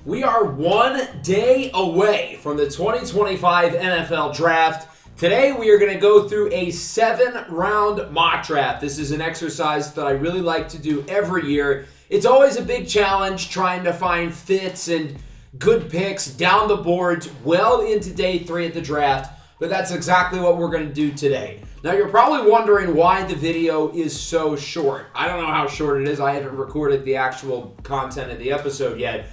We are 1 day away from the 2025 NFL Draft. Today we are going to go through a 7-round mock draft. This is an exercise that I really like to do every year. It's always a big challenge trying to find fits and good picks down the boards well into day 3 of the draft, but that's exactly what we're going to do today. Now you're probably wondering why the video is so short. I don't know how short it is. I haven't recorded the actual content of the episode yet.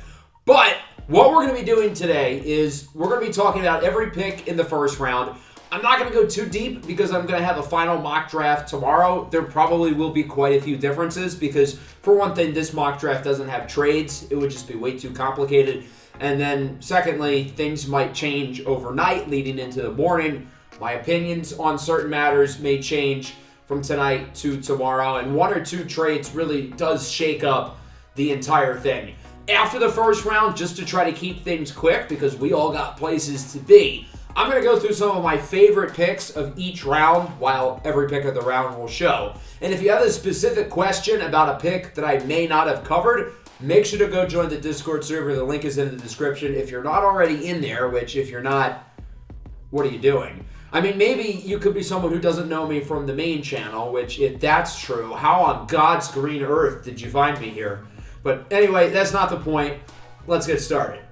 But what we're going to be doing today is we're going to be talking about every pick in the first round. I'm not going to go too deep because I'm going to have a final mock draft tomorrow. There probably will be quite a few differences because, for one thing, this mock draft doesn't have trades. It would just be way too complicated. And then, secondly, things might change overnight leading into the morning. My opinions on certain matters may change from tonight to tomorrow. And one or two trades really does shake up the entire thing. After the first round, just to try to keep things quick because we all got places to be, I'm going to go through some of my favorite picks of each round while every pick of the round will show. And if you have a specific question about a pick that I may not have covered, make sure to go join the Discord server. The link is in the description. If you're not already in there, which if you're not, what are you doing? I mean, maybe you could be someone who doesn't know me from the main channel, which if that's true, how on God's green earth did you find me here? But anyway, that's not the point. Let's get started.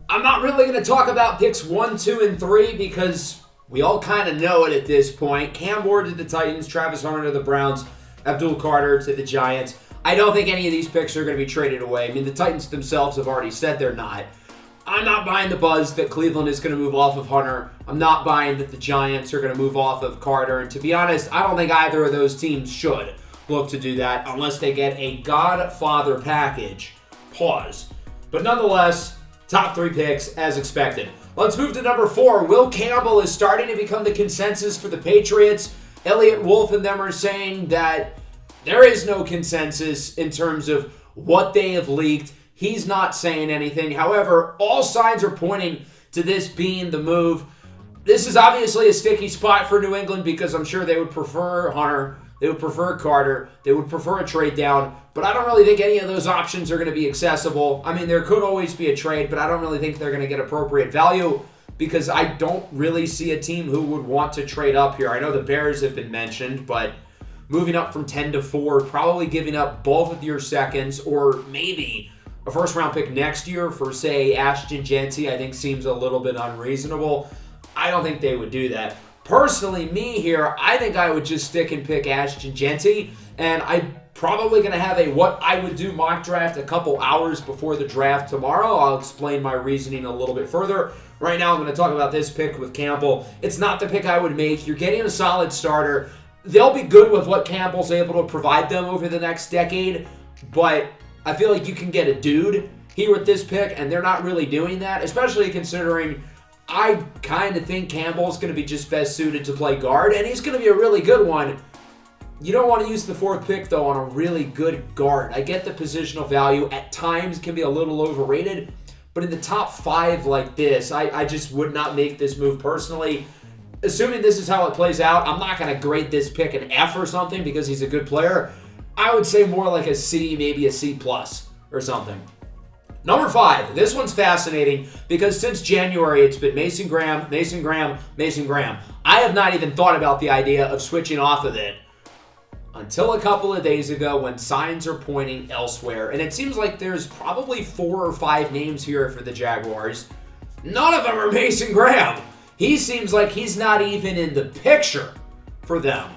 I'm not really going to talk about picks 1, 2, and 3 because we all kind of know it at this point. Cam Ward to the Titans, Travis Hunter to the Browns, Abdul Carter to the Giants. I don't think any of these picks are going to be traded away. I mean, the Titans themselves have already said they're not. I'm not buying the buzz that Cleveland is going to move off of Hunter. I'm not buying that the Giants are going to move off of Carter. And to be honest, I don't think either of those teams should look to do that unless they get a Godfather package. Pause. But nonetheless, top 3 picks as expected. Let's move to number 4. Will Campbell is starting to become the consensus for the Patriots. Elliott Wolf and them are saying that there is no consensus in terms of what they have leaked. He's not saying anything. However, all signs are pointing to this being the move. This is obviously a sticky spot for New England because I'm sure they would prefer Hunter. They would prefer Carter. They would prefer a trade down. But I don't really think any of those options are going to be accessible. I mean, there could always be a trade, but I don't really think they're going to get appropriate value because I don't really see a team who would want to trade up here. I know the Bears have been mentioned, but moving up from 10 to 4, probably giving up both of your seconds or maybe a first-round pick next year for, say, Ashton Jeanty, I think seems a little bit unreasonable. I don't think they would do that. Personally, me here, I think I would just stick and pick Ashton Jeanty, and I'm probably going to have a what I would do mock draft a couple hours before the draft tomorrow. I'll explain my reasoning a little bit further. Right now, I'm going to talk about this pick with Campbell. It's not the pick I would make. You're getting a solid starter. They'll be good with what Campbell's able to provide them over the next decade, but I feel like you can get a dude here with this pick, and they're not really doing that, especially considering I kind of think Campbell's going to be just best suited to play guard, and he's going to be a really good one. You don't want to use the 4th pick, though, on a really good guard. I get the positional value. At times can be a little overrated, but in the top 5 like this, I just would not make this move personally. Assuming this is how it plays out, I'm not going to grade this pick an F or something because he's a good player. I would say more like a C, maybe a C+ or something. Number 5, this one's fascinating because since January, it's been Mason Graham, Mason Graham, Mason Graham. I have not even thought about the idea of switching off of it until a couple of days ago when signs are pointing elsewhere. And it seems like there's probably 4 or 5 names here for the Jaguars. None of them are Mason Graham. He seems like he's not even in the picture for them.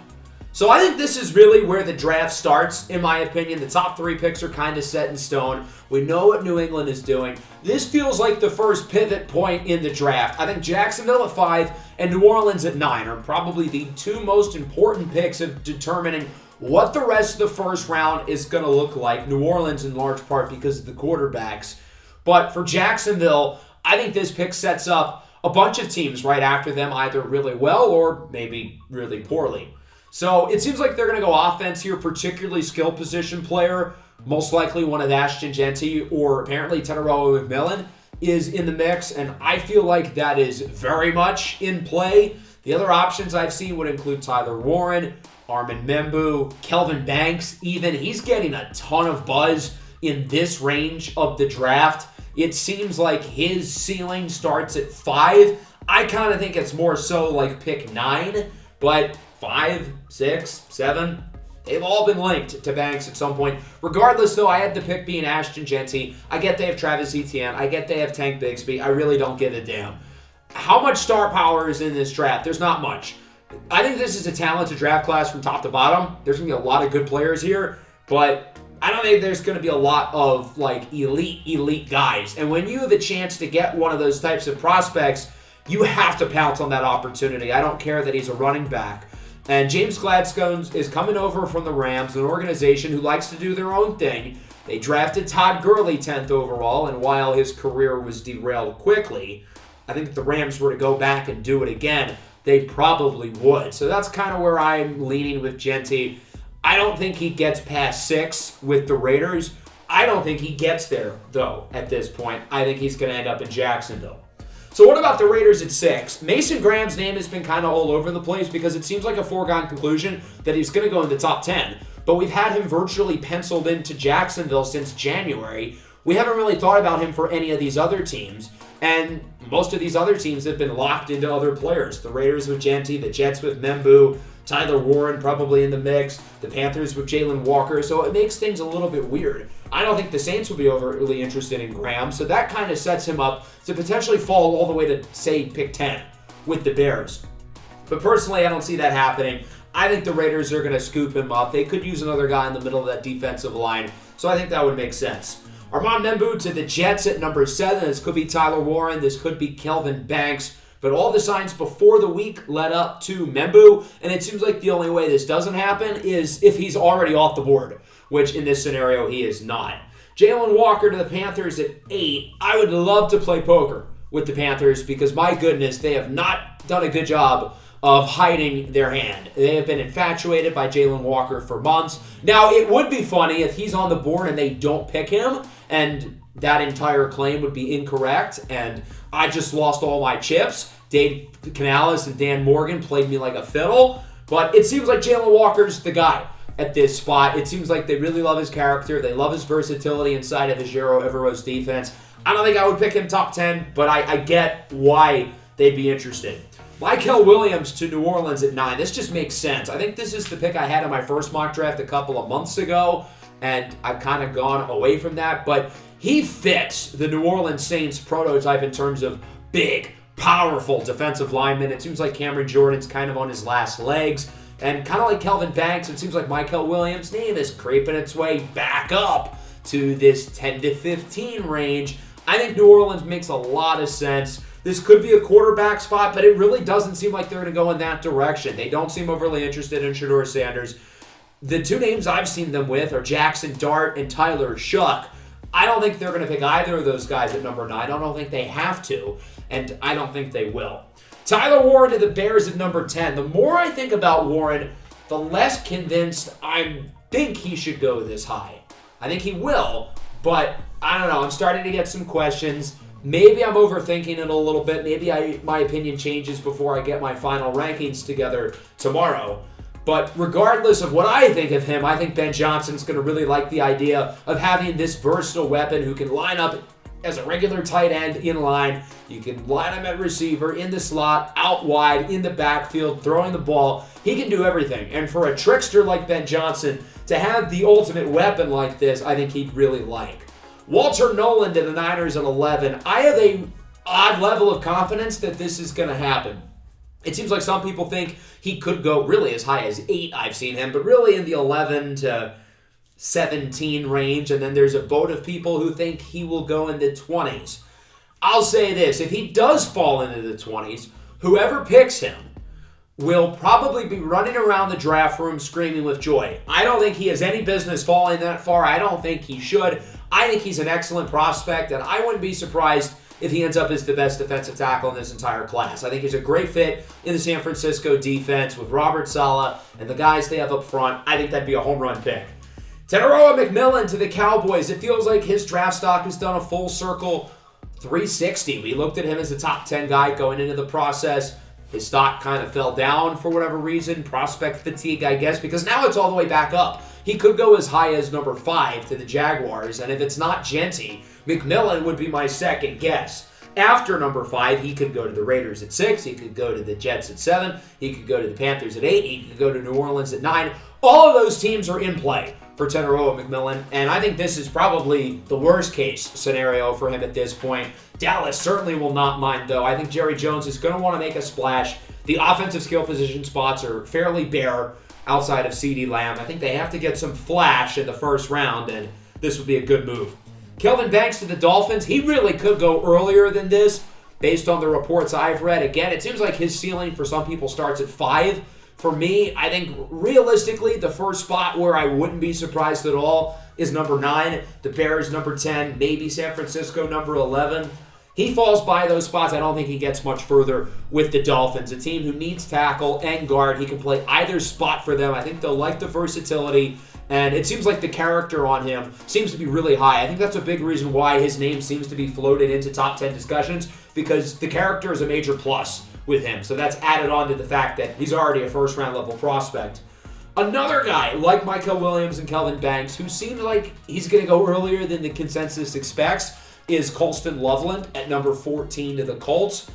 So I think this is really where the draft starts, in my opinion. The top 3 picks are kind of set in stone. We know what New England is doing. This feels like the first pivot point in the draft. I think Jacksonville at 5 and New Orleans at 9 are probably the 2 most important picks of determining what the rest of the first round is going to look like. New Orleans in large part because of the quarterbacks. But for Jacksonville, I think this pick sets up a bunch of teams right after them either really well or maybe really poorly. So it seems like they're going to go offense here, particularly skill position player, most likely one of Ashton Jeanty or apparently Teteroa McMillan is in the mix, and I feel like that is very much in play. The other options I've seen would include Tyler Warren, Armin Membu, Kelvin Banks even. He's getting a ton of buzz in this range of the draft. it seems like his ceiling starts at 5. I kind of think it's more so like pick 9, but 5, 6, 7, they've all been linked to Banks at some point. Regardless, though, I had the pick being Ashton Jeanty. I get they have Travis Etienne. I get they have Tank Bigsby. I really don't give a damn. How much star power is in this draft? There's not much. I think this is a talented draft class from top to bottom. There's going to be a lot of good players here, but I don't think there's going to be a lot of like elite guys. And when you have a chance to get one of those types of prospects, you have to pounce on that opportunity. I don't care that he's a running back. And James Gladstone is coming over from the Rams, an organization who likes to do their own thing. They drafted Todd Gurley 10th overall, and while his career was derailed quickly, I think if the Rams were to go back and do it again, they probably would. So that's kind of where I'm leaning with Jeanty. I don't think he gets past 6 with the Raiders. I don't think he gets there, though, at this point. I think he's going to end up in Jacksonville. So what about the Raiders at 6? Mason Graham's name has been kind of all over the place because it seems like a foregone conclusion that he's going to go in the top 10. But we've had him virtually penciled into Jacksonville since January. We haven't really thought about him for any of these other teams. And most of these other teams have been locked into other players. The Raiders with Jeanty, the Jets with M'Boue, Tyler Warren probably in the mix, the Panthers with Jalen Walker. So it makes things a little bit weird. I don't think the Saints will be overly interested in Graham, so that kind of sets him up to potentially fall all the way to, say, pick 10 with the Bears. But personally, I don't see that happening. I think the Raiders are going to scoop him up. They could use another guy in the middle of that defensive line, so I think that would make sense. Armand M'Boue to the Jets at number 7. This could be Tyler Warren. This could be Kelvin Banks. But all the signs before the week led up to M'Boue, and it seems like the only way this doesn't happen is if he's already off the board, which in this scenario he is not. Jalen Walker to the Panthers at 8. I would love to play poker with the Panthers because, my goodness, they have not done a good job of hiding their hand. They have been infatuated by Jalen Walker for months. Now, it would be funny if he's on the board and they don't pick him, and that entire claim would be incorrect, and I just lost all my chips. Dave Canales and Dan Morgan played me like a fiddle, but it seems like Jalen Walker's the guy at this spot. It seems like they really love his character. They love his versatility inside of Ejiro Evero's defense. I don't think I would pick him top 10, but I get why they'd be interested. Mykel Williams to New Orleans at 9. This just makes sense. I think this is the pick I had in my first mock draft a couple of months ago, and I've kind of gone away from that, but he fits the New Orleans Saints prototype in terms of big, powerful defensive lineman. It seems like Cameron Jordan's kind of on his last legs. And kind of like Kelvin Banks, it seems like Mykel Williams' name is creeping its way back up to this 10 to 15 range. I think New Orleans makes a lot of sense. This could be a quarterback spot, but it really doesn't seem like they're going to go in that direction. They don't seem overly interested in Shedeur Sanders. The two names I've seen them with are Jackson Dart and Tyler Shuck. I don't think they're going to pick either of those guys at number 9. I don't think they have to, and I don't think they will. Tyler Warren to the Bears at number 10. The more I think about Warren, the less convinced I think he should go this high. I think he will, but I don't know. I'm starting to get some questions. Maybe I'm overthinking it a little bit. Maybe my opinion changes before I get my final rankings together tomorrow. But regardless of what I think of him, I think Ben Johnson's going to really like the idea of having this versatile weapon who can line up as a regular tight end in line. You can line him at receiver, in the slot, out wide, in the backfield, throwing the ball. He can do everything. And for a trickster like Ben Johnson to have the ultimate weapon like this, I think he'd really like. Walter Nolan to the Niners at 11. I have a odd level of confidence that this is going to happen. It seems like some people think he could go really as high as 8, I've seen him, but really in the 11 to 17 range, and then there's a vote of people who think he will go in the 20s. I'll say this, if he does fall into the 20s, whoever picks him will probably be running around the draft room screaming with joy. I don't think he has any business falling that far. I don't think he should. I think he's an excellent prospect, and I wouldn't be surprised if he ends up as the best defensive tackle in this entire class. I think he's a great fit in the San Francisco defense with Robert Saleh and the guys they have up front. I think that'd be a home run pick. Tenaroa McMillan to the Cowboys. It feels like his draft stock has done a full circle 360. We looked at him as a top 10 guy going into the process. His stock kind of fell down for whatever reason. Prospect fatigue, I guess, because now it's all the way back up. He could go as high as number 5 to the Jaguars, and if it's not Jeanty, McMillan would be my second guess. After number 5, he could go to the Raiders at 6. He could go to the Jets at 7. He could go to the Panthers at 8. He could go to New Orleans at 9. All of those teams are in play for Teneroa McMillan, and I think this is probably the worst case scenario for him at this point. Dallas certainly will not mind, though. I think Jerry Jones is going to want to make a splash. The offensive skill position spots are fairly bare outside of CeeDee Lamb. I think they have to get some flash in the first round, and this would be a good move. Kelvin Banks to the Dolphins. He really could go earlier than this based on the reports I've read. Again, it seems like his ceiling for some people starts at 5. For me, I think realistically, the first spot where I wouldn't be surprised at all is number 9, the Bears number 10, maybe San Francisco number 11. He falls by those spots. I don't think he gets much further with the Dolphins, a team who needs tackle and guard. He can play either spot for them. I think they'll like the versatility, and it seems like the character on him seems to be really high. I think that's a big reason why his name seems to be floated into top 10 discussions, because the character is a major plus with him. So that's added on to the fact that he's already a first-round level prospect. Another guy like Mykel Williams and Kelvin Banks, who seems like he's going to go earlier than the consensus expects, is Colston Loveland at number 14 to the Colts.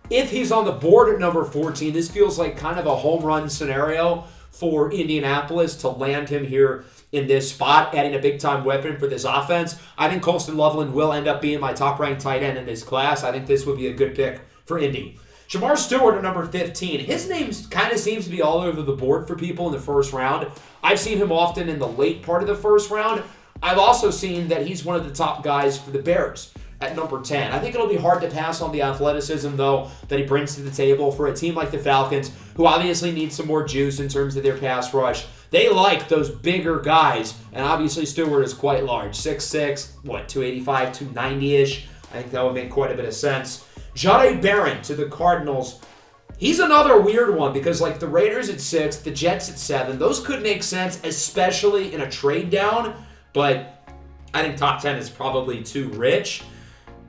If he's on the board at number 14, this feels like kind of a home run scenario for Indianapolis to land him here in this spot, adding a big-time weapon for this offense. I think Colston Loveland will end up being my top-ranked tight end in this class. I think this would be a good pick for Indy. Shemar Stewart at number 15. His name kind of seems to be all over the board for people in the first round. I've seen him often in the late part of the first round. I've also seen that he's one of the top guys for the Bears at number 10. I think it'll be hard to pass on the athleticism, though, that he brings to the table for a team like the Falcons, who obviously need some more juice in terms of their pass rush. They like those bigger guys, and obviously Stewart is quite large. 6'6", 285, 290-ish. I think that would make quite a bit of sense. Jahdae Barron to the Cardinals. He's another weird one because, like, the Raiders at 6, the Jets at 7, those could make sense, especially in a trade down, but I think top 10 is probably too rich.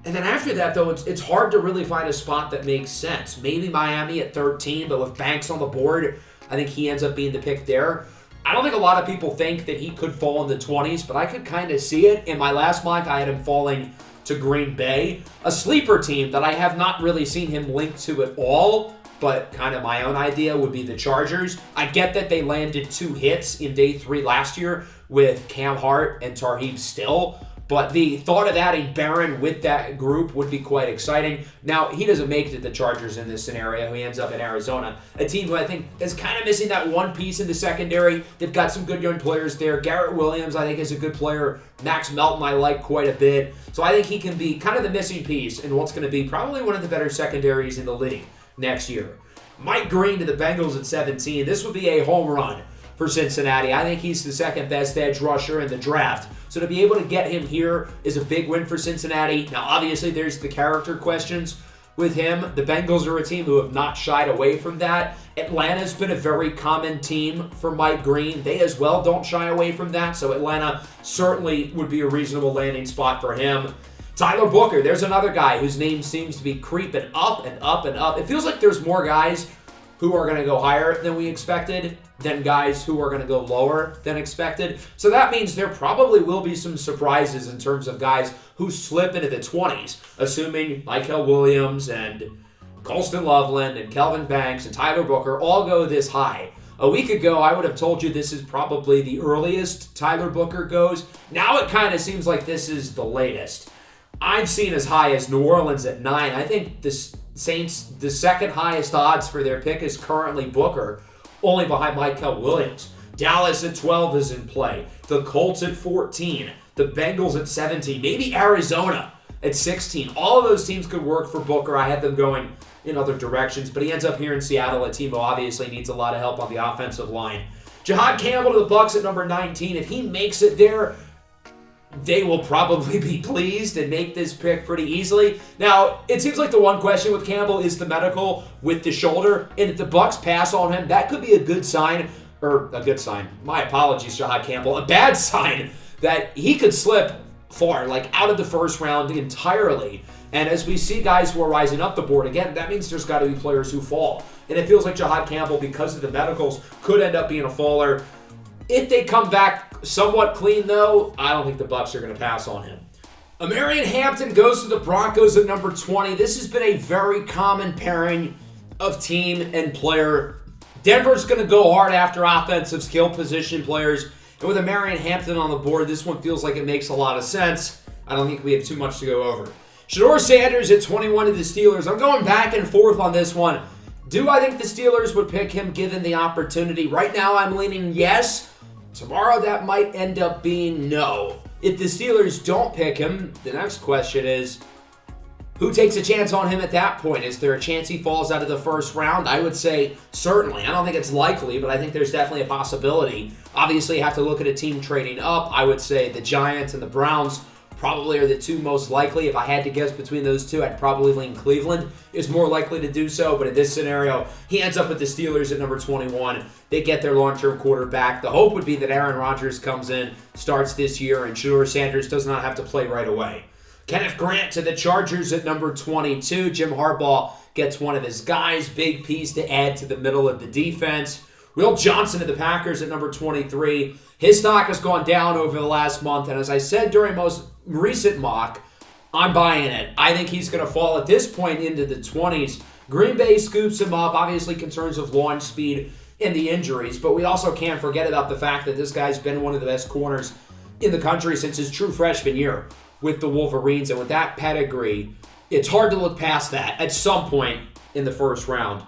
And then after that, though, it's hard to really find a spot that makes sense. Maybe Miami at 13, but with Banks on the board, I think he ends up being the pick there. I don't think a lot of people think that he could fall in the 20s, but I could kind of see it. In my last mock, I had him falling to Green Bay, a sleeper team that I have not really seen him linked to at all, but kind of my own idea would be the Chargers. I get that they landed 2 hits in day 3 last year with Cam Hart and Tarheeb Still, but the thought of adding Barron with that group would be quite exciting. Now, he doesn't make it to the Chargers in this scenario. He ends up in Arizona, a team who I think is kind of missing that one piece in the secondary. They've got some good young players there. Garrett Williams, I think, is a good player. Max Melton, I like quite a bit. So I think he can be kind of the missing piece in what's going to be probably one of the better secondaries in the league next year. Mike Green to the Bengals at 17. This would be a home run for Cincinnati. I think he's the second best edge rusher in the draft. So to be able to get him here is a big win for Cincinnati. Now, obviously, there's the character questions with him. The Bengals are a team who have not shied away from that. Atlanta's been a very common team for Mike Green. They as well don't shy away from that. So Atlanta certainly would be a reasonable landing spot for him. Tyler Booker, there's another guy whose name seems to be creeping up and up and up. It feels like there's more guys who are going to go higher than we expected than guys who are going to go lower than expected. So that means there probably will be some surprises in terms of guys who slip into the 20s, assuming Mykel Williams and Colston Loveland and Kelvin Banks and Tyler Booker all go this high. A week ago, I would have told you this is probably the earliest Tyler Booker goes. Now it kind of seems like this is the latest. I've seen as high as New Orleans at 9. I think the Saints, the second highest odds for their pick is currently Booker, only behind Mykel Williams. Dallas at 12 is in play. The Colts at 14. The Bengals at 17. Maybe Arizona at 16. All of those teams could work for Booker. I had them going in other directions, but he ends up here in Seattle, a team who obviously needs a lot of help on the offensive line. Jahad Campbell to the Bucs at number 19. If he makes it there, they will probably be pleased and make this pick pretty easily. Now, it seems like the one question with Campbell is the medical with the shoulder, and if the Bucs pass on him, that could be a good sign, or a good sign. My apologies, Jahad Campbell. A bad sign that he could slip far, like out of the first round entirely. And as we see guys who are rising up the board, again, that means there's got to be players who fall. And it feels like Jahad Campbell, because of the medicals, could end up being a faller. If they come back somewhat clean, though, I don't think the Bucs are going to pass on him. Amarian Hampton goes to the Broncos at number 20. This has been a very common pairing of team and player. Denver's going to go hard after offensive skill position players. And with Amarian Hampton on the board, this one feels like it makes a lot of sense. I don't think we have too much to go over. Shedeur Sanders at 21 to the Steelers. I'm going back and forth on this one. Do I think the Steelers would pick him given the opportunity? Right now I'm leaning yes. Tomorrow that might end up being no. If the Steelers don't pick him, the next question is, who takes a chance on him at that point? Is there a chance he falls out of the first round? I would say certainly. I don't think it's likely, but I think there's definitely a possibility. Obviously, you have to look at a team trading up. I would say the Giants and the Browns probably are the two most likely. If I had to guess between those two, I'd probably lean Cleveland is more likely to do so. But in this scenario, he ends up with the Steelers at number 21. They get their long-term quarterback. The hope would be that Aaron Rodgers comes in, starts this year, and Shedeur Sanders does not have to play right away. Kenneth Grant to the Chargers at number 22. Jim Harbaugh gets one of his guys. Big piece to add to the middle of the defense. Will Johnson to the Packers at number 23. His stock has gone down over the last month, and as I said during most recent mock, I'm buying it. I think he's going to fall at this point into the 20s. Green Bay scoops him up. Obviously, concerns of launch speed and the injuries, but we also can't forget about the fact that this guy's been one of the best corners in the country since his true freshman year with the Wolverines, and with that pedigree, it's hard to look past that at some point in the first round.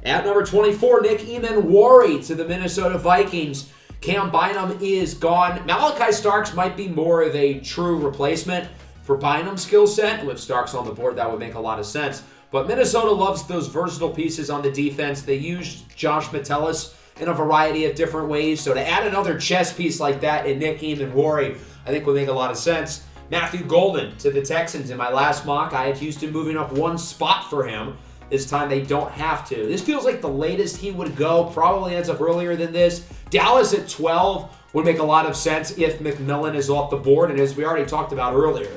At number 24, Nick Emmanwori to the Minnesota Vikings. Cam Bynum is gone. Malachi Starks might be more of a true replacement for Bynum's skill set, and with Starks on the board, that would make a lot of sense. But Minnesota loves those versatile pieces on the defense. They use Josh Metellus in a variety of different ways, so to add another chess piece like that in Nick Emmanwori, I think would make a lot of sense. Matthew Golden to the Texans. In my last mock, I had Houston moving up one spot for him. This time they don't have to. This feels like the latest he would go. Probably ends up earlier than this. Dallas at 12 would make a lot of sense if McMillan is off the board. And as we already talked about earlier,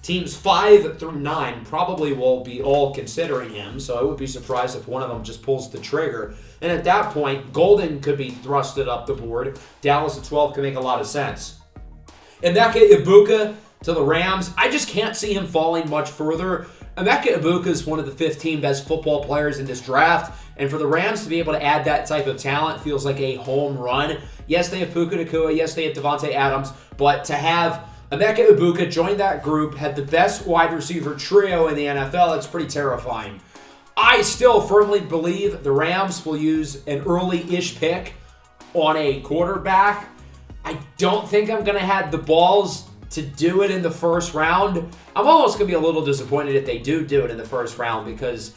teams 5 through 9 probably will be all considering him. So I would be surprised if one of them just pulls the trigger. And at that point, Golden could be thrusted up the board. Dallas at 12 could make a lot of sense. Emeka Egbuka to the Rams. I just can't see him falling much further. Emeka Egbuka is one of the 15 best football players in this draft, and for the Rams to be able to add that type of talent feels like a home run. Yes, they have Puka Nacua. Yes, they have Devontae Adams, but to have Emeka Egbuka join that group, had the best wide receiver trio in the NFL, it's pretty terrifying. I still firmly believe the Rams will use an early-ish pick on a quarterback. I don't think I'm going to have the balls to do it in the first round. I'm almost going to be a little disappointed if they do it in the first round because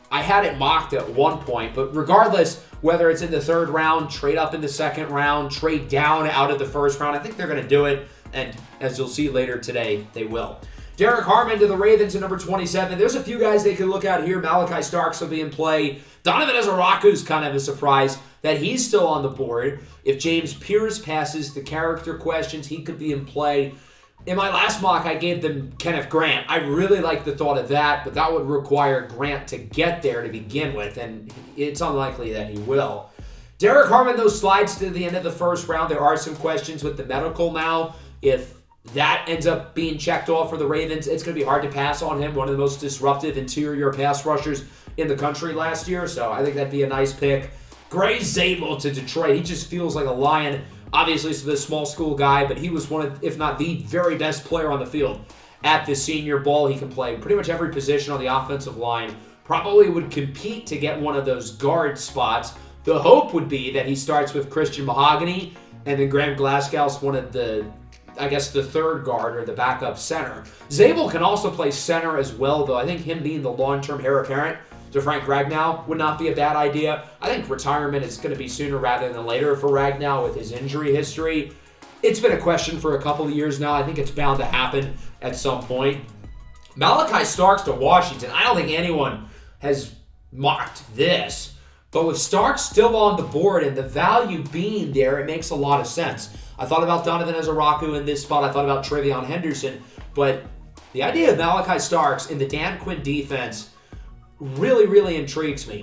I had it mocked at one point. But regardless, whether it's in the third round, trade up in the second round, trade down out of the first round, I think they're going to do it. And as you'll see later today, they will. Derek Harmon to the Ravens at number 27. There's a few guys they could look at here. Malachi Starks will be in play. Donovan Ezaraku's kind of a surprise that he's still on the board. If James Pierce passes the character questions, he could be in play. In my last mock, I gave them Kenneth Grant. I really like the thought of that, but that would require Grant to get there to begin with, and it's unlikely that he will. Derek Harmon, though, slides to the end of the first round. There are some questions with the medical now. If that ends up being checked off for the Ravens, it's going to be hard to pass on him, one of the most disruptive interior pass rushers in the country last year, so I think that'd be a nice pick. Gray Zabel to Detroit. He just feels like a lion. Obviously, he's the small school guy, but he was one of, if not the very best player on the field at the Senior Bowl. He can play pretty much every position on the offensive line. Probably would compete to get one of those guard spots. The hope would be that he starts with Christian Mahogany, and then Graham Glasgow's one of the, I guess, the third guard or the backup center. Zabel can also play center as well, though. I think him being the long-term heir apparent to Frank Ragnow would not be a bad idea. I think retirement is going to be sooner rather than later for Ragnow with his injury history. It's been a question for a couple of years now. I think it's bound to happen at some point. Malachi Starks to Washington. I don't think anyone has mocked this. But with Starks still on the board and the value being there, it makes a lot of sense. I thought about Donovan Ezaraku in this spot. I thought about Travion Henderson. But the idea of Malachi Starks in the Dan Quinn defense really, really intrigues me.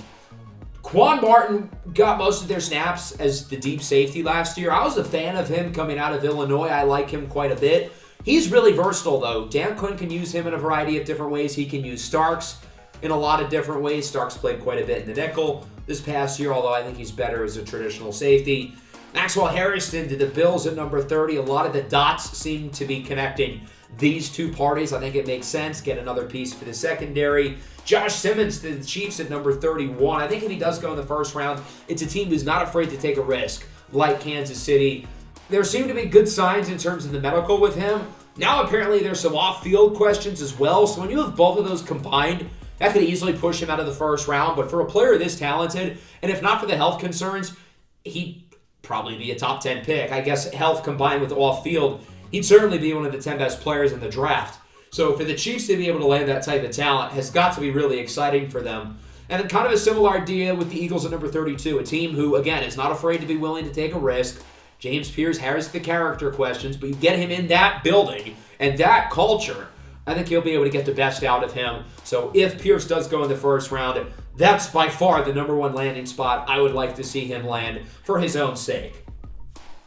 Quan Martin got most of their snaps as the deep safety last year. I was a fan of him coming out of Illinois. I like him quite a bit. He's really versatile, though. Dan Quinn can use him in a variety of different ways. He can use Starks in a lot of different ways. Starks played quite a bit in the nickel this past year, although I think he's better as a traditional safety. Maxwell Harrison to the Bills at number 30. A lot of the dots seem to be connecting these two parties. I think it makes sense. Get another piece for the secondary. Josh Simmons to the Chiefs at number 31. I think if he does go in the first round, it's a team who's not afraid to take a risk, like Kansas City. There seem to be good signs in terms of the medical with him. Now apparently there's some off-field questions as well. So when you have both of those combined, that could easily push him out of the first round. But for a player this talented, and if not for the health concerns, he'd probably be a top 10 pick. I guess health combined with off-field, he'd certainly be one of the 10 best players in the draft. So for the Chiefs to be able to land that type of talent has got to be really exciting for them. And then kind of a similar idea with the Eagles at number 32, a team who, again, is not afraid to be willing to take a risk. James Pierce has the character questions, but you get him in that building and that culture, I think he'll be able to get the best out of him. So if Pierce does go in the first round, that's by far the number one landing spot I would like to see him land for his own sake.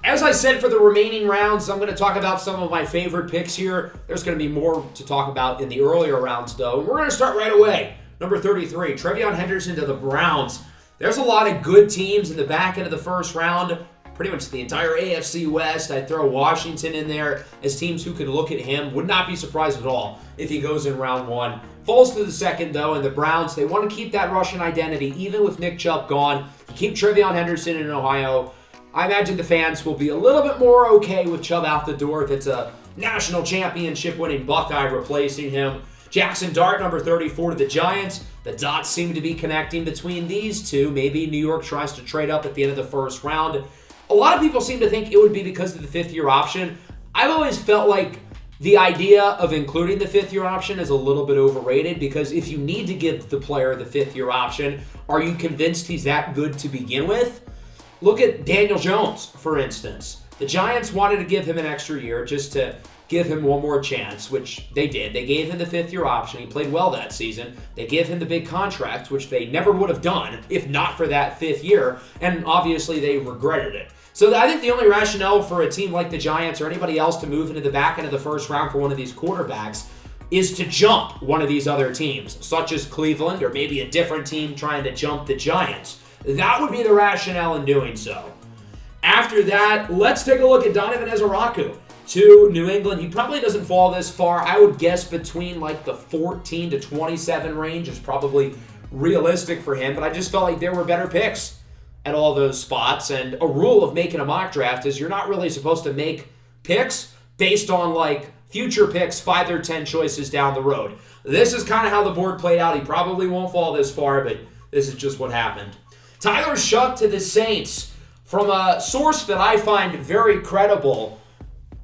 As I said, for the remaining rounds, I'm going to talk about some of my favorite picks here. There's going to be more to talk about in the earlier rounds, though. And we're going to start right away. Number 33, TreVeyon Henderson to the Browns. There's a lot of good teams in the back end of the first round. Pretty much the entire AFC West. I'd throw Washington in there as teams who could look at him. Would not be surprised at all if he goes in round one. Falls to the second, though, and the Browns, they want to keep that Russian identity, even with Nick Chubb gone. Keep TreVeyon Henderson in Ohio. I imagine the fans will be a little bit more okay with Chubb out the door if it's a national championship-winning Buckeye replacing him. Jackson Dart, number 34 to the Giants. The dots seem to be connecting between these two. Maybe New York tries to trade up at the end of the first round. A lot of people seem to think it would be because of the fifth-year option. I've always felt like the idea of including the fifth-year option is a little bit overrated, because if you need to give the player the fifth-year option, are you convinced he's that good to begin with? Look at Daniel Jones, for instance. The Giants wanted to give him an extra year just to give him one more chance, which they did. They gave him the fifth-year option. He played well that season. They gave him the big contract, which they never would have done if not for that fifth year, and obviously they regretted it. So I think the only rationale for a team like the Giants or anybody else to move into the back end of the first round for one of these quarterbacks is to jump one of these other teams, such as Cleveland or maybe a different team trying to jump the Giants. That would be the rationale in doing so. After that, let's take a look at Donovan Ezaraku to New England. He probably doesn't fall this far. I would guess between like the 14 to 27 range is probably realistic for him, but I just felt like there were better picks at all those spots. And a rule of making a mock draft is you're not really supposed to make picks based on like future picks 5 or 10 choices down the road. This is kind of how the board played out. He probably won't fall this far, but this is just what happened. Tyler Shuck to the Saints. From a source that I find very credible,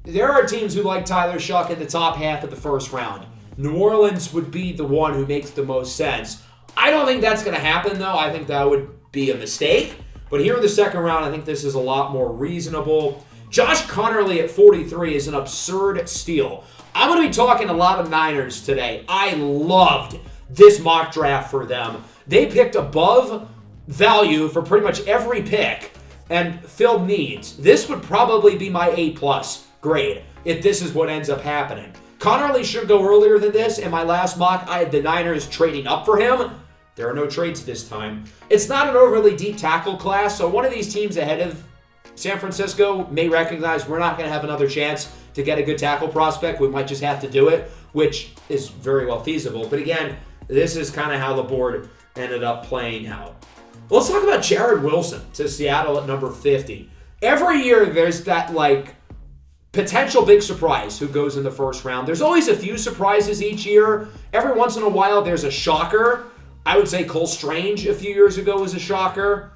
there are teams who like Tyler Shuck in the top half of the first round. New Orleans would be the one who makes the most sense. I don't think that's going to happen, though. I think that would be a mistake. But here in the second round, I think this is a lot more reasonable. Josh Connerly at 43 is an absurd steal. I'm going to be talking a lot of Niners today. I loved this mock draft for them. They picked above value for pretty much every pick and filled needs. This would probably be my A+ grade if this is what ends up happening. Connerly should go earlier than this. In my last mock, I had the Niners trading up for him. There are no trades this time. It's not an overly deep tackle class, so one of these teams ahead of San Francisco may recognize we're not going to have another chance to get a good tackle prospect. We might just have to do it, which is very well feasible. But again, this is kind of how the board ended up playing out. Let's talk about Jared Wilson to Seattle at number 50. Every year there's that like potential big surprise who goes in the first round. There's always a few surprises each year. Every once in a while there's a shocker. I would say Cole Strange a few years ago was a shocker.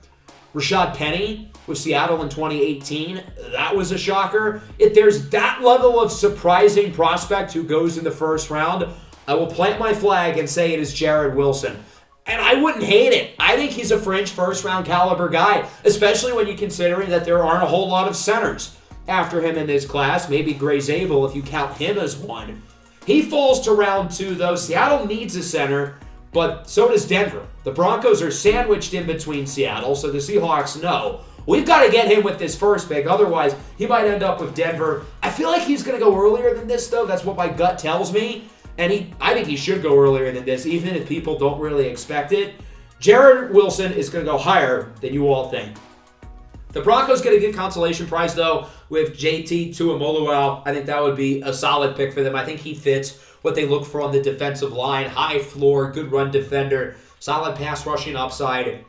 Rashad Penny with Seattle in 2018, that was a shocker. If there's that level of surprising prospect who goes in the first round, I will plant my flag and say it is Jared Wilson. And I wouldn't hate it. I think he's a fringe first-round caliber guy, especially when you consider that there aren't a whole lot of centers after him in this class. Maybe Gray Zabel, if you count him as one. He falls to round 2, though. Seattle needs a center, but so does Denver. The Broncos are sandwiched in between Seattle, so the Seahawks know. we've got to get him with this first pick. Otherwise, he might end up with Denver. I feel like he's going to go earlier than this, though. That's what my gut tells me. And I think he should go earlier than this, even if people don't really expect it. Jared Wilson is going to go higher than you all think. The Broncos get a good consolation prize, though, with JT Tuimoloau. I think that would be a solid pick for them. I think he fits what they look for on the defensive line. High floor, good run defender, solid pass rushing upside.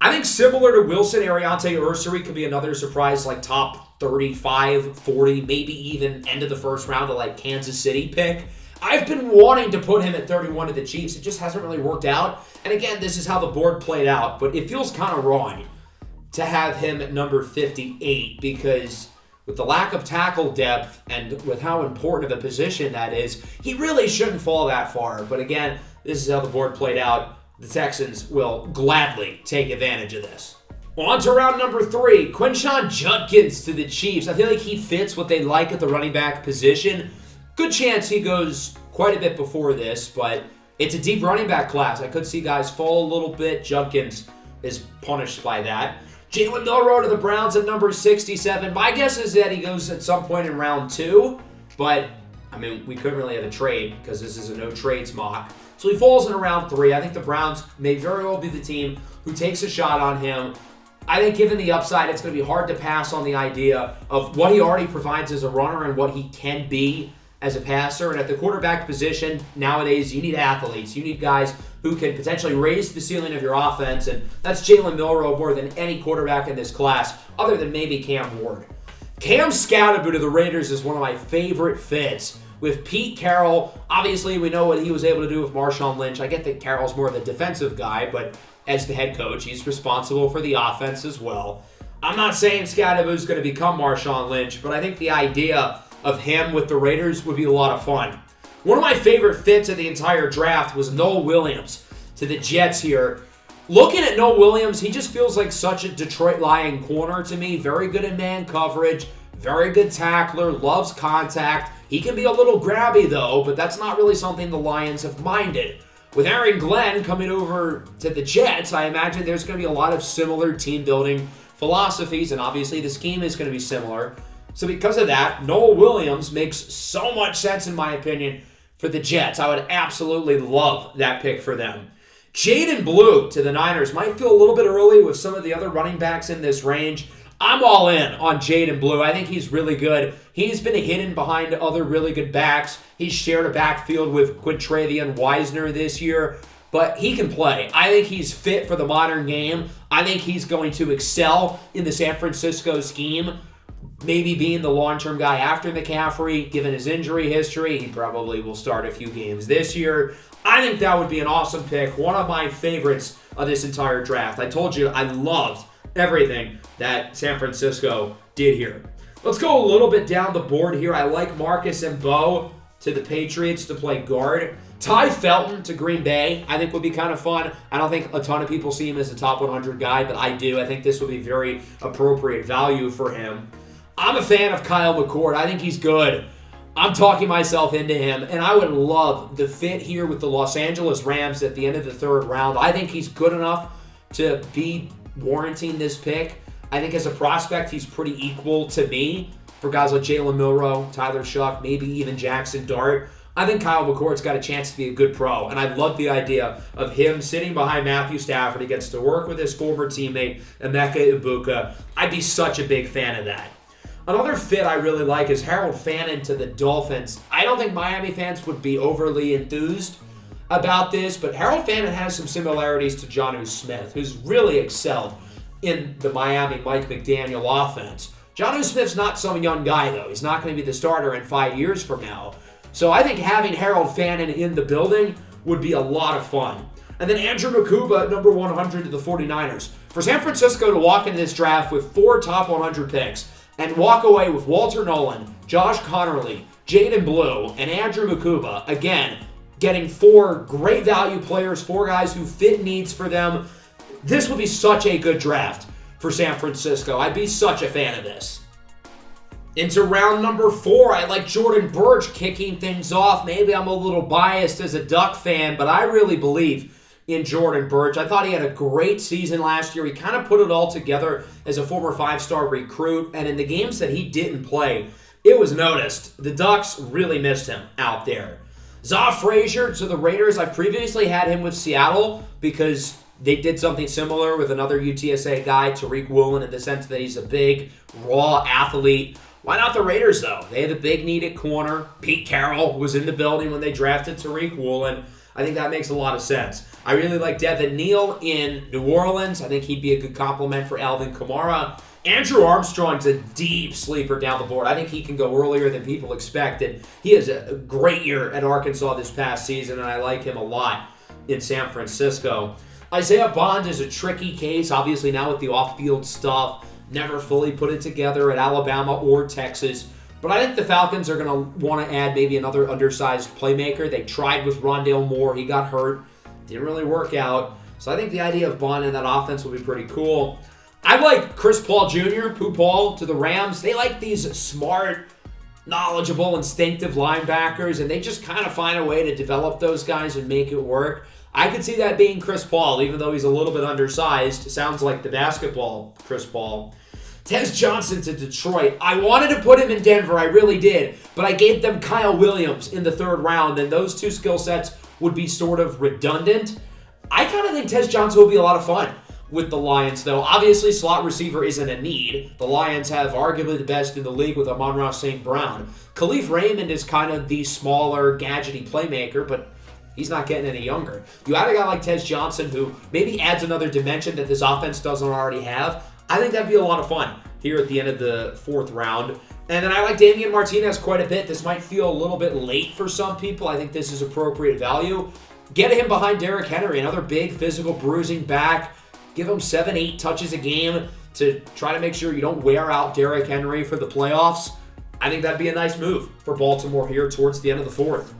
I think similar to Wilson, Ariante Ursary could be another surprise, like top 35, 40, maybe even end of the first round of like Kansas City pick. I've been wanting to put him at 31 to the Chiefs. It just hasn't really worked out. And again, this is how the board played out, but it feels kind of wrong to have him at number 58 because with the lack of tackle depth and with how important of a position that is, he really shouldn't fall that far. But again, this is how the board played out. The Texans will gladly take advantage of this. Well, on to round number 3. Quinshon Judkins to the Chiefs. I feel like he fits what they like at the running back position. Good chance he goes quite a bit before this, but it's a deep running back class. I could see guys fall a little bit. Judkins is punished by that. Jalen Milroe to the Browns at number 67. My guess is that he goes at some point in round 2, but, I mean, we couldn't really have a trade because this is a no-trades mock. So he falls in round 3. I think the Browns may very well be the team who takes a shot on him. I think given the upside, it's going to be hard to pass on the idea of what he already provides as a runner and what he can be as a passer. And at the quarterback position, nowadays, you need athletes. You need guys who can potentially raise the ceiling of your offense. And that's Jalen Milroe more than any quarterback in this class, other than maybe Cam Ward. Cam Scoutaboo to the Raiders is one of my favorite fits. With Pete Carroll, obviously we know what he was able to do with Marshawn Lynch. I get that Carroll's more of a defensive guy, but as the head coach, he's responsible for the offense as well. I'm not saying Scoutaboo's going to become Marshawn Lynch, but I think the idea of him with the Raiders would be a lot of fun. One of my favorite fits of the entire draft was Noel Williams to the Jets here. Looking at Noel Williams, he just feels like such a Detroit Lion corner to me. Very good in man coverage, very good tackler, loves contact. He can be a little grabby though, but that's not really something the Lions have minded. With Aaron Glenn coming over to the Jets, I imagine there's going to be a lot of similar team building philosophies, and obviously the scheme is going to be similar. So because of that, Noel Williams makes so much sense in my opinion for the Jets. I would absolutely love that pick for them. Jaden Blue to the Niners might feel a little bit early with some of the other running backs in this range. I'm all in on Jaden Blue. I think he's really good. He's been hidden behind other really good backs. He's shared a backfield with Quintravian Wisner this year, but he can play. I think he's fit for the modern game. I think he's going to excel in the San Francisco scheme. Maybe being the long-term guy after McCaffrey, given his injury history, he probably will start a few games this year. I think that would be an awesome pick. One of my favorites of this entire draft. I told you I loved everything that San Francisco did here. Let's go a little bit down the board here. I like Marcus Mbow to the Patriots to play guard. Ty Felton to Green Bay, I think would be kind of fun. I don't think a ton of people see him as a top 100 guy, but I do. I think this would be very appropriate value for him. I'm a fan of Kyle McCord. I think he's good. I'm talking myself into him, and I would love the fit here with the Los Angeles Rams at the end of the 3rd round. I think he's good enough to be warranting this pick. I think as a prospect, he's pretty equal to me for guys like Jalen Milroe, Tyler Shuck, maybe even Jackson Dart. I think Kyle McCord's got a chance to be a good pro, and I love the idea of him sitting behind Matthew Stafford. He gets to work with his former teammate, Emeka Ibuka. I'd be such a big fan of that. Another fit I really like is Harold Fannin to the Dolphins. I don't think Miami fans would be overly enthused about this, but Harold Fannin has some similarities to Jonnu Smith, who's really excelled in the Miami Mike McDaniel offense. Jonnu Smith's not some young guy, though. He's not going to be the starter in 5 years from now. So I think having Harold Fannin in the building would be a lot of fun. And then Andrew Nakuba at number 100 to the 49ers. For San Francisco to walk into this draft with 4 top 100 picks and walk away with Walter Nolan, Josh Connerly, Jaden Blue, and Andrew Nakuba, again, getting 4 great value players, 4 guys who fit needs for them. This would be such a good draft for San Francisco. I'd be such a fan of this. Into round number 4, I like Jordan Burch kicking things off. Maybe I'm a little biased as a Duck fan, but I really believe in Jordan Burch. I thought he had a great season last year. He kind of put it all together as a former 5-star recruit, and in the games that he didn't play, it was noticed. The Ducks really missed him out there. Zaw Frazier to the Raiders. I've previously had him with Seattle because they did something similar with another UTSA guy, Tariq Woolen, in the sense that he's a big, raw athlete. Why not the Raiders, though? They have a big need at corner. Pete Carroll was in the building when they drafted Tariq Woolen. I think that makes a lot of sense. I really like Devin Neal in New Orleans. I think he'd be a good complement for Alvin Kamara. Andrew Armstrong's a deep sleeper down the board. I think he can go earlier than people expected. He has a great year at Arkansas this past season, and I like him a lot in San Francisco. Isaiah Bond is a tricky case, obviously now with the off-field stuff. Never fully put it together at Alabama or Texas. But I think the Falcons are going to want to add maybe another undersized playmaker. They tried with Rondale Moore. He got hurt. Didn't really work out. So I think the idea of Bond in that offense will be pretty cool. I like Chris Paul Jr., Pooh Paul, to the Rams. They like these smart, knowledgeable, instinctive linebackers, and they just kind of find a way to develop those guys and make it work. I could see that being Chris Paul, even though he's a little bit undersized. Sounds like the basketball Chris Paul. Tez Johnson to Detroit. I wanted to put him in Denver, I really did, but I gave them Kyle Williams in the 3rd round, and those two skill sets would be sort of redundant. I kind of think Tez Johnson will be a lot of fun with the Lions, though. Obviously, slot receiver isn't a need. The Lions have arguably the best in the league with Amon-Ra St. Brown. Khalif Raymond is kind of the smaller, gadgety playmaker, but he's not getting any younger. You add a guy like Tez Johnson who maybe adds another dimension that this offense doesn't already have. I think that'd be a lot of fun here at the end of the 4th round. And then I like Damian Martinez quite a bit. This might feel a little bit late for some people. I think this is appropriate value. Get him behind Derrick Henry, another big physical bruising back. Give him 7-8 touches a game to try to make sure you don't wear out Derrick Henry for the playoffs. I think that'd be a nice move for Baltimore here towards the end of the 4th.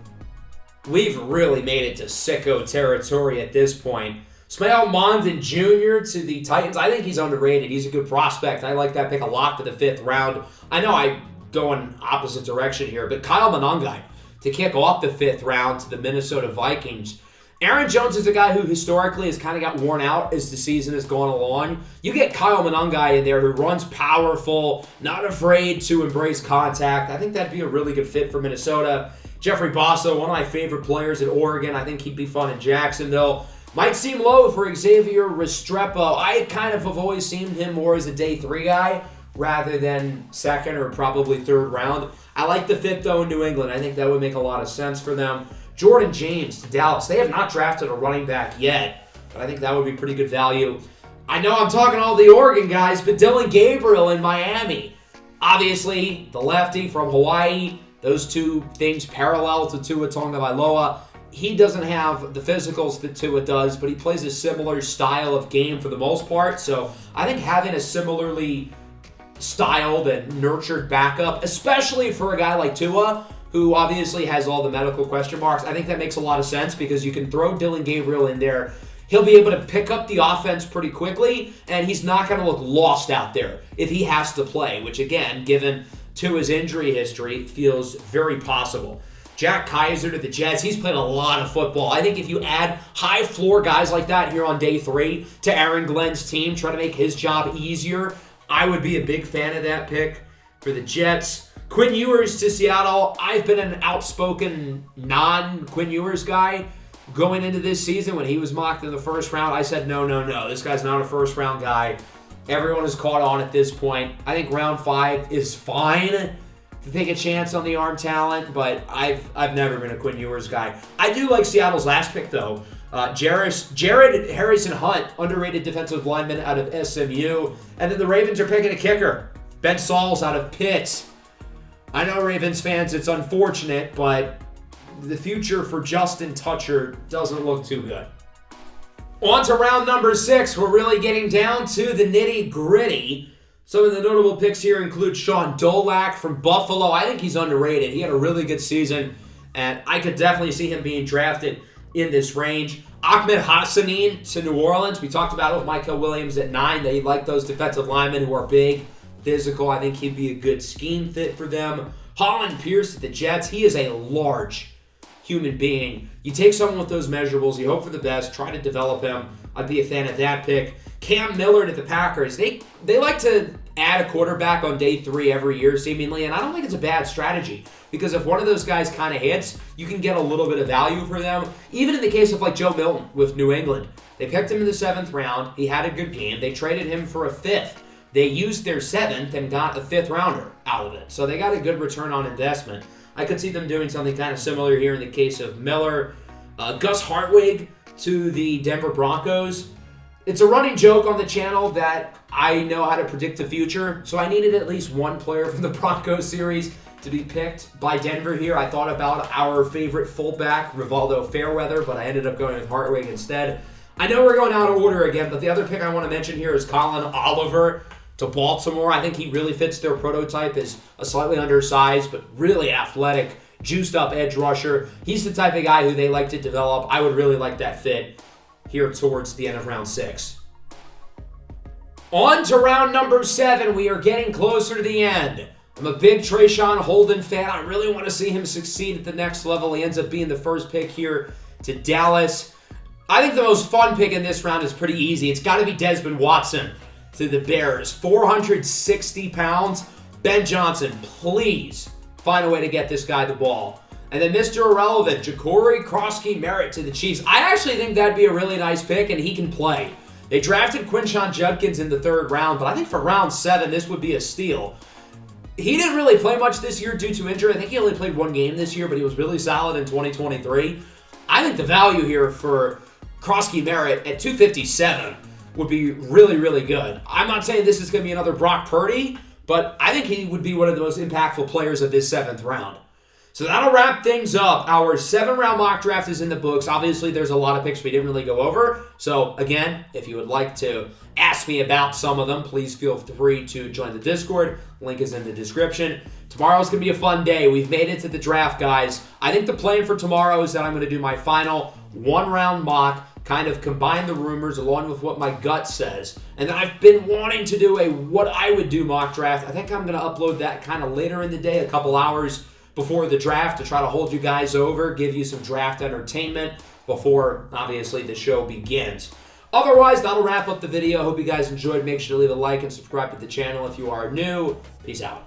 We've really made it to sicko territory at this point. Smael Mondon Jr. to the Titans. I think he's underrated. He's a good prospect. I like that pick a lot for the 5th round. I know I go in opposite direction here, but Kyle Monangai to kick off the 5th round to the Minnesota Vikings. Aaron Jones is a guy who historically has kind of got worn out as the season has gone along. You get Kyle Monangai in there who runs powerful, not afraid to embrace contact. I think that'd be a really good fit for Minnesota. Jeffrey Bossa, one of my favorite players at Oregon. I think he'd be fun in Jacksonville. Might seem low for Xavier Restrepo. I kind of have always seen him more as a day 3 guy rather than 2nd or probably 3rd round. I like the fit, though, in New England. I think that would make a lot of sense for them. Jordan James to Dallas. They have not drafted a running back yet, but I think that would be pretty good value. I know I'm talking all the Oregon guys, but Dylan Gabriel in Miami. Obviously, the lefty from Hawaii. Those two things parallel to Tua Tagovailoa. He doesn't have the physicals that Tua does, but he plays a similar style of game for the most part. So I think having a similarly styled and nurtured backup, especially for a guy like Tua, who obviously has all the medical question marks, I think that makes a lot of sense because you can throw Dylan Gabriel in there. He'll be able to pick up the offense pretty quickly, and he's not going to look lost out there if he has to play, which again, given Tua's injury history, feels very possible. Jack Kaiser to the Jets. He's played a lot of football. I think if you add high floor guys like that here on day 3 to Aaron Glenn's team, try to make his job easier, I would be a big fan of that pick for the Jets. Quinn Ewers to Seattle. I've been an outspoken non-Quinn Ewers guy going into this season. When he was mocked in the 1st round, I said, no. This guy's not a 1st round guy. Everyone has caught on at this point. I think round 5 is fine to take a chance on the arm talent, but I've never been a Quinn Ewers guy. I do like Seattle's last pick, though. Jared Harrison Hunt, underrated defensive lineman out of SMU. And then the Ravens are picking a kicker. Ben Sauls out of Pitt. I know Ravens fans, it's unfortunate, but the future for Justin Tucker doesn't look too good. On to round number 6. We're really getting down to the nitty-gritty. Some of the notable picks here include Sean Dolac from Buffalo. I think he's underrated. He had a really good season, and I could definitely see him being drafted in this range. Ahmed Hassanin to New Orleans. We talked about it with Michael Williams at 9. They like those defensive linemen who are big, physical. I think he'd be a good scheme fit for them. Holland Pierce at the Jets. He is a large human being. You take someone with those measurables, you hope for the best, try to develop him. I'd be a fan of that pick. Cam Miller to the Packers. They like to add a quarterback on day 3 every year, seemingly, and I don't think it's a bad strategy because if one of those guys kind of hits, you can get a little bit of value for them. Even in the case of like Joe Milton with New England, they picked him in the 7th round. He had a good game. They traded him for a 5th. They used their 7th and got a 5th rounder out of it. So they got a good return on investment. I could see them doing something kind of similar here in the case of Miller. Gus Hartwig to the Denver Broncos. It's a running joke on the channel that I know how to predict the future, so I needed at least one player from the Broncos series to be picked by Denver here. I thought about our favorite fullback, Rivaldo Fairweather, but I ended up going with Hartwig instead. I know we're going out of order again, but the other pick I want to mention here is Colin Oliver to Baltimore. I think he really fits their prototype as a slightly undersized but really athletic, juiced up edge rusher. He's the type of guy who they like to develop. I would really like that fit here towards the end of round 6. On to round number 7. We are getting closer to the end. I'm a big Trayshawn Holden fan. I really want to see him succeed at the next level. He ends up being the first pick here to Dallas. I think the most fun pick in this round is pretty easy. It's got to be Desmond Watson to the Bears. 460 pounds. Ben Johnson, please find a way to get this guy the ball. And then Mr. Irrelevant, Ja'Cory Krosky-Merritt to the Chiefs. I actually think that'd be a really nice pick, and he can play. They drafted Quinshon Judkins in the 3rd round, but I think for round 7, this would be a steal. He didn't really play much this year due to injury. I think he only played 1 game this year, but he was really solid in 2023. I think the value here for Krosky-Merritt at 257 would be really, really good. I'm not saying this is going to be another Brock Purdy, but I think he would be one of the most impactful players of this 7th round. So that'll wrap things up. Our 7-round mock draft is in the books. Obviously, there's a lot of picks we didn't really go over. So again, if you would like to ask me about some of them, please feel free to join the Discord. Link is in the description. Tomorrow's going to be a fun day. We've made it to the draft, guys. I think the plan for tomorrow is that I'm going to do my final 1-round mock, kind of combine the rumors along with what my gut says. And then I've been wanting to do a what I would do mock draft. I think I'm going to upload that kind of later in the day, a couple hours before the draft, to try to hold you guys over, give you some draft entertainment before, obviously, the show begins. Otherwise, that'll wrap up the video. Hope you guys enjoyed. Make sure to leave a like and subscribe to the channel if you are new. Peace out.